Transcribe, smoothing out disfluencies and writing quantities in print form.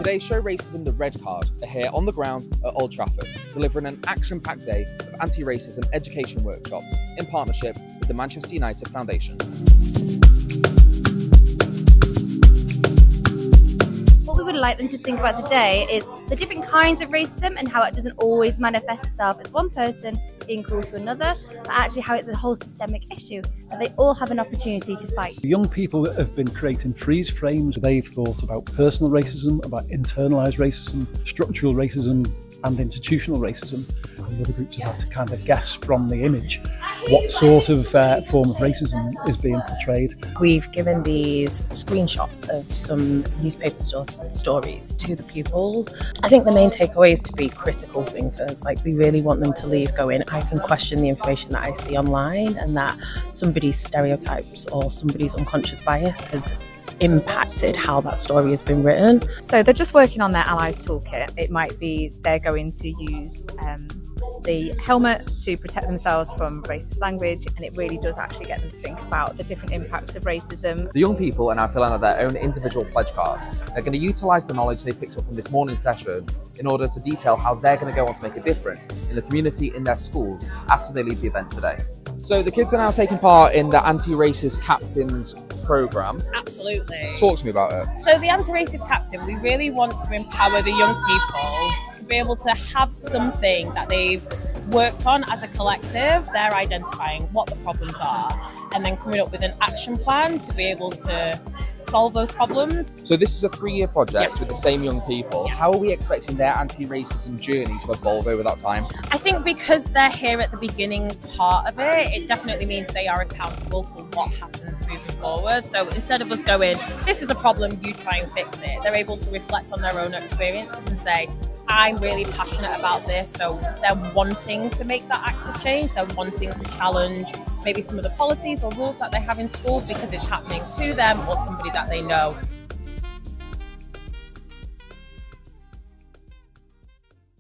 Today, Show Racism the Red Card are here on the ground at Old Trafford, delivering an action-packed day of anti-racism education workshops in partnership with the Manchester United Foundation. What we would like them to think about today is the different kinds of racism and how it doesn't always manifest itself as one person being cruel to another, but actually how it's a whole systemic issue that they all have an opportunity to fight. The young people that have been creating freeze frames, they've thought about personal racism, about internalised racism, structural racism and institutional racism. And the other groups have had to kind of guess from the image what sort of form of racism is being portrayed. We've given these screenshots of some newspaper stories to the pupils. I think the main takeaway is to be critical thinkers. Like, we really want them to leave going, I can question the information that I see online, and that somebody's stereotypes or somebody's unconscious bias has impacted how that story has been written. So they're just working on their Allies toolkit. It might be they're going to use the helmet to protect themselves from racist language, and it really does actually get them to think about the different impacts of racism. The young people are now filling out their own individual pledge cards. They're going to utilise the knowledge they picked up from this morning's sessions in order to detail how they're going to go on to make a difference in the community, in their schools, after they leave the event today. So the kids are now taking part in the Anti-Racist Captains programme. Absolutely. Talk to me about it. So the Anti-Racist Captain, we really want to empower the young people to be able to have something that they've worked on as a collective. They're identifying what the problems are and then coming up with an action plan to be able to solve those problems. So this is a 3-year project. Yes. With the same young people. Yeah. How are we expecting their anti-racism journey to evolve over that time? I think because they're here at the beginning part of it, it definitely means they are accountable for what happens moving forward. So instead of us going, this is a problem, you try and fix it, they're able to reflect on their own experiences and say, I'm really passionate about this. So they're wanting to make that active change. They're wanting to challenge maybe some of the policies or rules that they have in school because it's happening to them or somebody that they know.